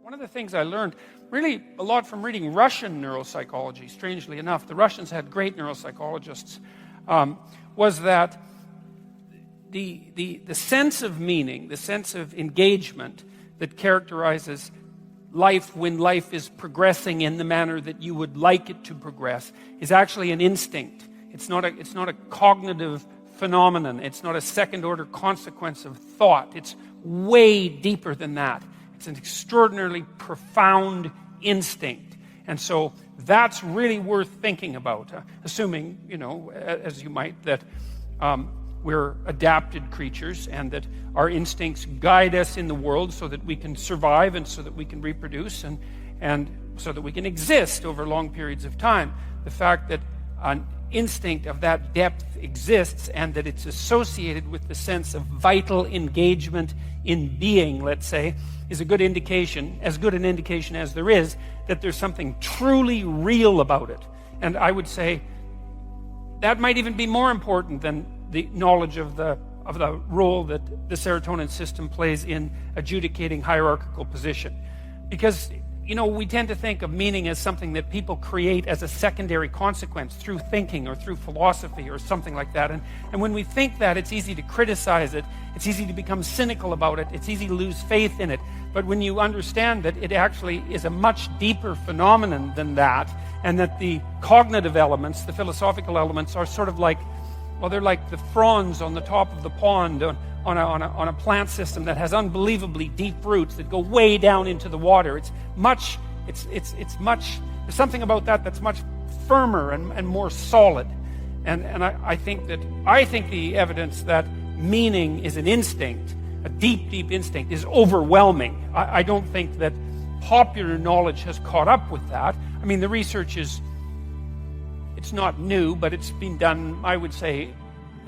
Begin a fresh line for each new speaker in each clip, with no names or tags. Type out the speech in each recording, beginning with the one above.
One of the things I learned really a lot from reading Russian neuropsychology, strangely enough, the Russians had great neuropsychologists, was that the sense of meaning, the sense of engagement that characterizes life when life is progressing in the manner that you would like it to progress is actually an instinct. It's not a cognitive phenomenon. It's not a second-order consequence of thought. It's way deeper than that. It's an extraordinarily profound instinct. And so that's really worth thinking about, assuming, as you might, that we're adapted creatures and that our instincts guide us in the world so that we can survive and so that we can reproduce and so that we can exist over long periods of time. The fact that an instinct of that depth exists and that it's associated with the sense of vital engagement in being, let's say, is a good indication, as good an indication as there is, that there's something truly real about it. And I would say that might even be more important than the knowledge of the role that the serotonin system plays in adjudicating hierarchical position. Because we tend to think of meaning as something that people create as a secondary consequence through thinking or through philosophy or something like that. And when we think that, it's easy to criticize it. It's easy to become cynical about it. It's easy to lose faith in it. But when you understand that it actually is a much deeper phenomenon than that, and that the cognitive elements, the philosophical elements, are sort of like, well, they're like the fronds on the top of the pond on a plant system that has unbelievably deep roots that go way down into the water. There's something about that that's much firmer and more solid. And I think the evidence that meaning is an instinct, a deep, deep instinct, is overwhelming. I don't think that popular knowledge has caught up with that. I mean, the research it's not new, but it's been done, I would say,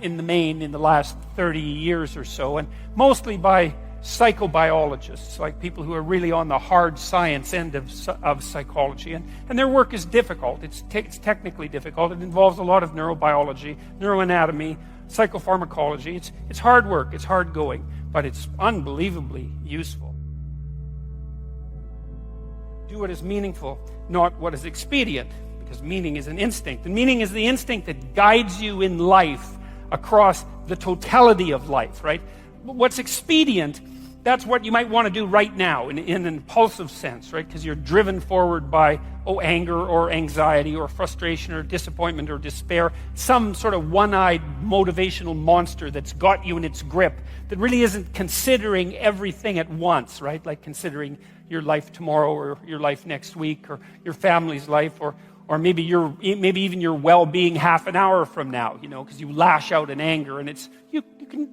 in the main in the last 30 years or so, and mostly by psychobiologists, like people who are really on the hard science end of psychology. And their work is difficult. It's technically difficult. It involves a lot of neurobiology, neuroanatomy, psychopharmacology. It's hard work. It's hard going, but it's unbelievably useful. Do what is meaningful, not what is expedient, because meaning is an instinct. And meaning is the instinct that guides you in life across the totality of life, right? What's expedient, that's what you might want to do right now in an impulsive sense, right? Because you're driven forward by, anger or anxiety or frustration or disappointment or despair, some sort of one-eyed motivational monster that's got you in its grip that really isn't considering everything at once, right? Like considering your life tomorrow or your life next week or your family's life or maybe even your well-being half an hour from now, because you lash out in anger, and you can,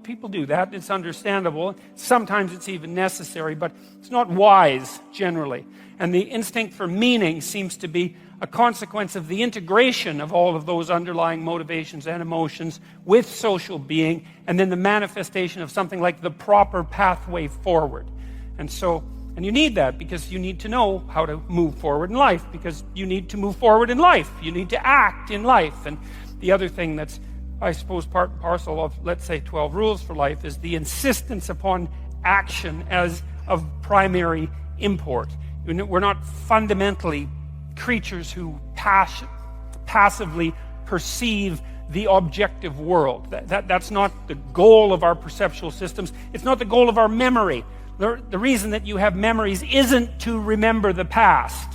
people do that. It's understandable. Sometimes it's even necessary, but it's not wise generally. And the instinct for meaning seems to be a consequence of the integration of all of those underlying motivations and emotions with social being, and then the manifestation of something like the proper pathway forward. And you need that because you need to know how to move forward in life, because you need to move forward in life. You need to act in life. And the other thing that's, I suppose, part and parcel of, let's say, 12 rules for life is the insistence upon action as of primary import. We're not fundamentally creatures who passively perceive the objective world. That's not the goal of our perceptual systems. It's not the goal of our memory. The reason that you have memories isn't to remember the past.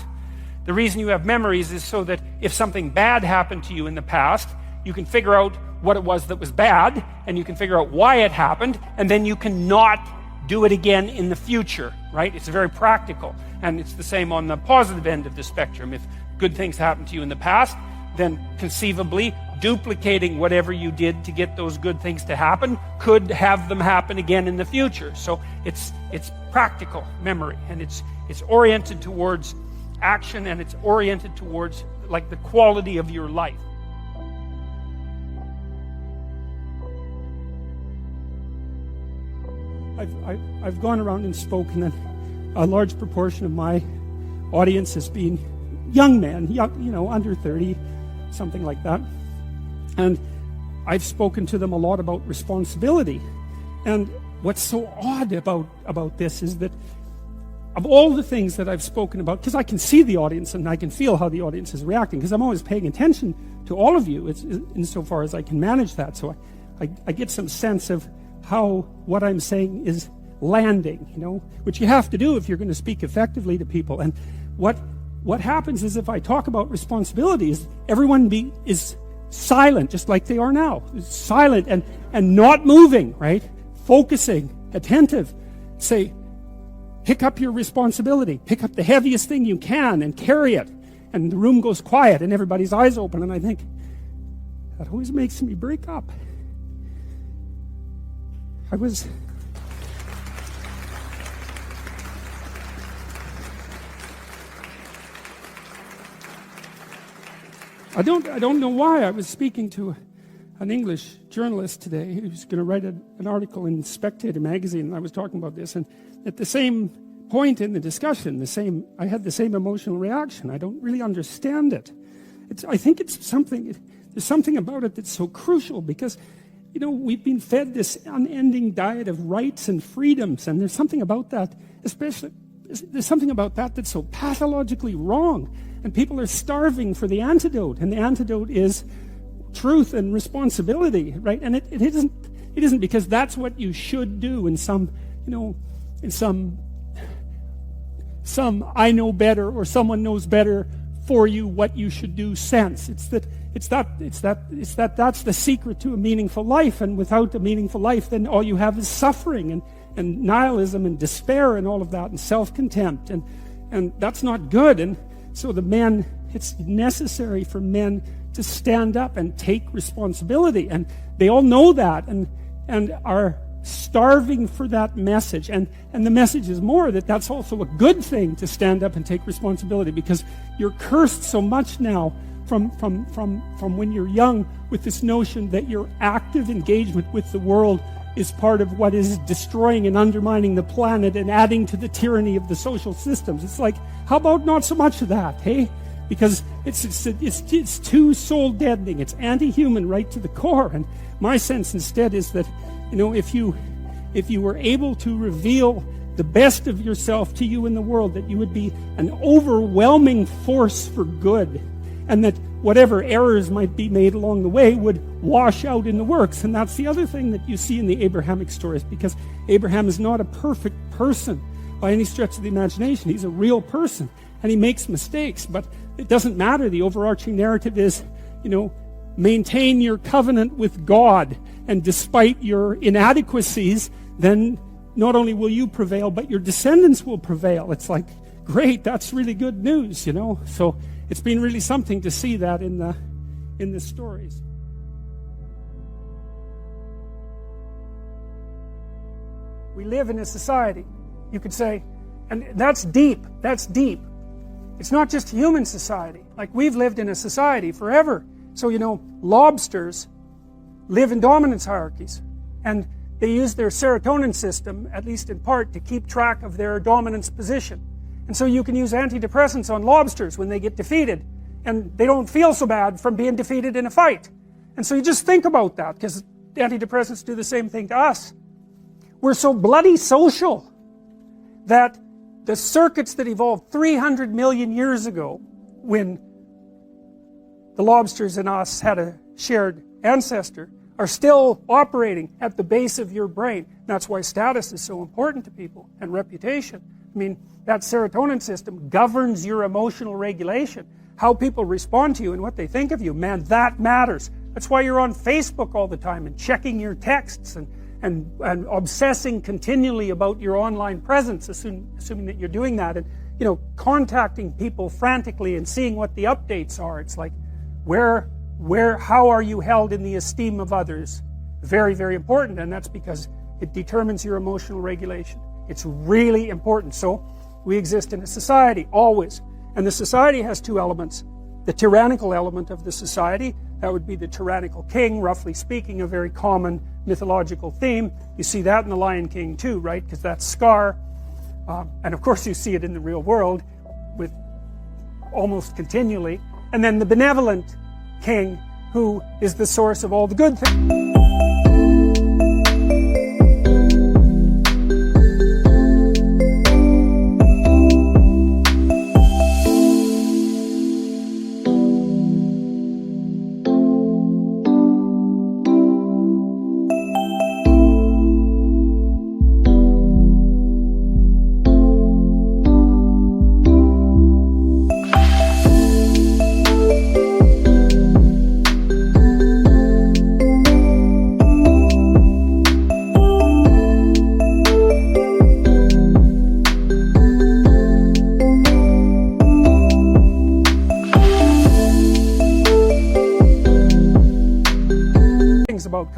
The reason you have memories is so that if something bad happened to you in the past, you can figure out what it was that was bad, and you can figure out why it happened, and then you can not do it again in the future, right? It's very practical. And it's the same on the positive end of the spectrum. If good things happened to you in the past, then conceivably duplicating whatever you did to get those good things to happen could have them happen again in the future. So it's practical memory, and it's oriented towards action, and it's oriented towards like the quality of your life. I've gone around and spoken, and a large proportion of my audience has been young men, under 30, something like that. And I've spoken to them a lot about responsibility. And what's so odd about this is that
of all the things that I've spoken about, because I can see the audience and I can feel how the audience is reacting, because I'm always paying attention to all of you, insofar as I can manage that. So I get some sense of how what I'm saying is landing, which you have to do if you're going to speak effectively to people. And what happens is, if I talk about responsibilities, everyone is silent, just like they are now. Silent and not moving, right? Focusing, attentive. Say, pick up your responsibility. Pick up the heaviest thing you can and carry it. And the room goes quiet and everybody's eyes open. And I think, that always makes me break up. I don't know why. I was speaking to an English journalist today who was going to write an article in Spectator magazine, and I was talking about this, and at the same point in the discussion, I had the same emotional reaction. I don't really understand it. I think there's something about it that's so crucial, because we've been fed this unending diet of rights and freedoms, and there's something about that, there's something about that that's so pathologically wrong. And people are starving for the antidote, and the antidote is truth and responsibility, right? And it isn't because that's what you should do in some I know better, or someone knows better for you what you should do sense. It's that's the secret to a meaningful life. And without a meaningful life, then all you have is suffering and nihilism and despair and all of that, and self-contempt, and that's not good. And so it's necessary for men to stand up and take responsibility, and they all know that, and are starving for that message. And the message is more that that's also a good thing, to stand up and take responsibility, because you're cursed so much now from when you're young with this notion that your active engagement with the world is part of what is destroying and undermining the planet and adding to the tyranny of the social systems. It's like, how about not so much of that, hey? Because it's too soul deadening. It's anti-human right to the core. And my sense instead is that, if you were able to reveal the best of yourself to you in the world, that you would be an overwhelming force for good, and that whatever errors might be made along the way would wash out in the works. And that's the other thing that you see in the Abrahamic stories, because Abraham is not a perfect person by any stretch of the imagination. He's a real person, and he makes mistakes, but it doesn't matter. The overarching narrative is, maintain your covenant with God, and despite your inadequacies, then not only will you prevail, but your descendants will prevail. It's like, great, that's really good news, So it's been really something to see that in the stories. We live in a society, you could say, and that's deep. It's not just human society. Like, we've lived in a society forever. So, lobsters live in dominance hierarchies, and they use their serotonin system, at least in part, to keep track of their dominance position. And so you can use antidepressants on lobsters when they get defeated, and they don't feel so bad from being defeated in a fight. And so you just think about that, because antidepressants do the same thing to us. We're so bloody social that the circuits that evolved 300 million years ago, when the lobsters and us had a shared ancestor, are still operating at the base of your brain. That's why status is so important to people, and reputation. I mean, that serotonin system governs your emotional regulation. How people respond to you and what they think of you, man, that matters. That's why you're on Facebook all the time and checking your texts and obsessing continually about your online presence, assuming that you're doing that, and contacting people frantically and seeing what the updates are. It's like, how are you held in the esteem of others? Very, very important, and that's because it determines your emotional regulation. It's really important. So we exist in a society, always. And the society has two elements. The tyrannical element of the society, that would be the tyrannical king, roughly speaking, a very common mythological theme. You see that in The Lion King too, right? Because that's Scar. And of course you see it in the real world with almost continually. And then the benevolent king, who is the source of all the good things.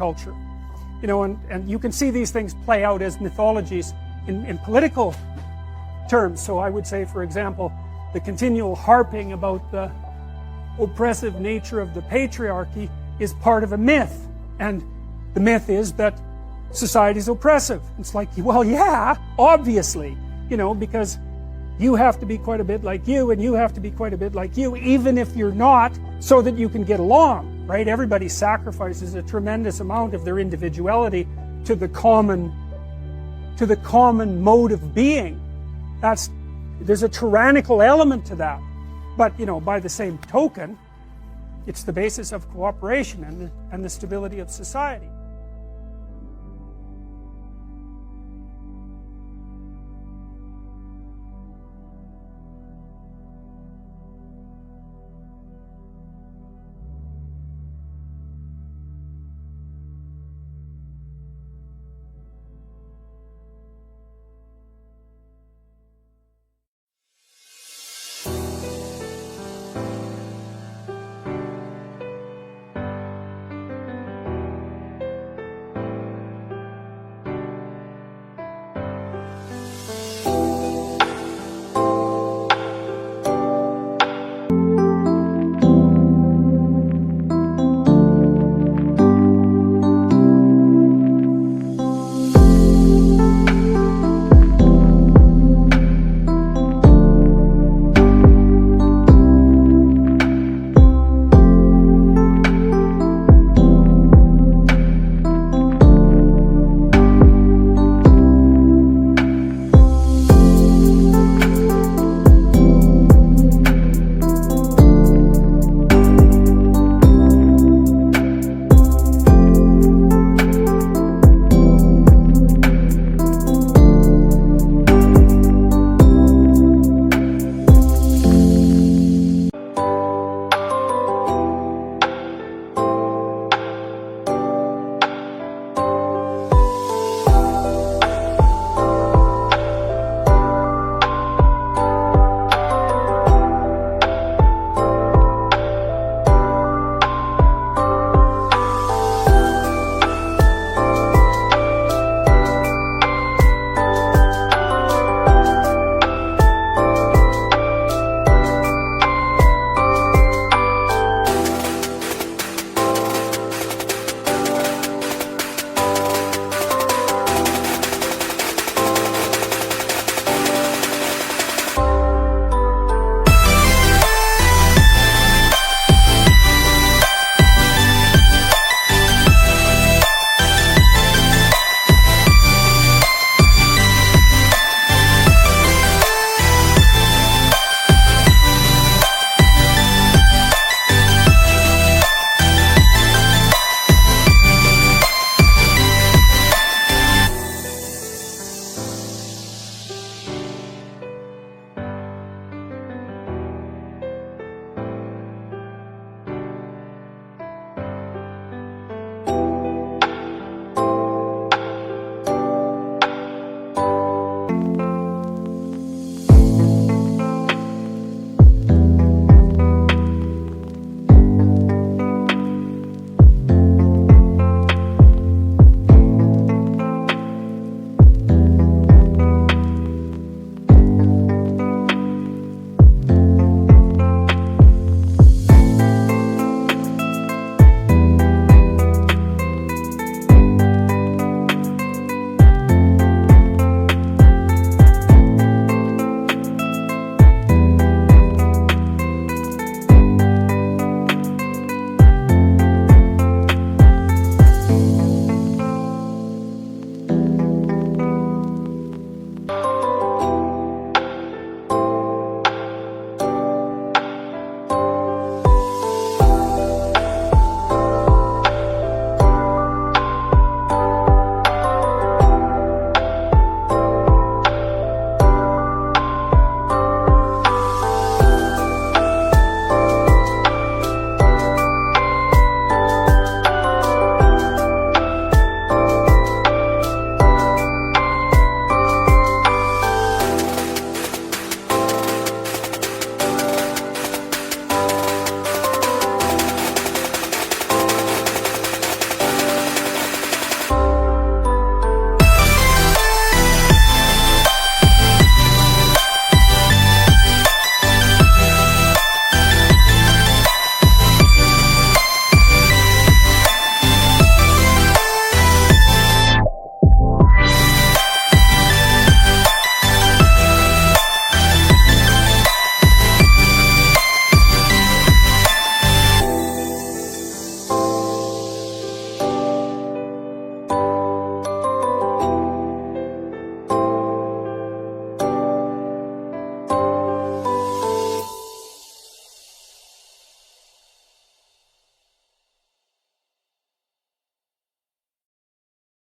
culture. You know, and you can see these things play out as mythologies in political terms. So I would say, for example, the continual harping about the oppressive nature of the patriarchy is part of a myth. And the myth is that society is oppressive. It's like, well, yeah, obviously, you know, because you have to be quite a bit like you, and you have to be quite a bit like you, even if you're not, so that you can get along, right? Everybody sacrifices a tremendous amount of their individuality to the common mode of being. There's a tyrannical element to that. But, you know, by the same token, it's the basis of cooperation and the stability of society.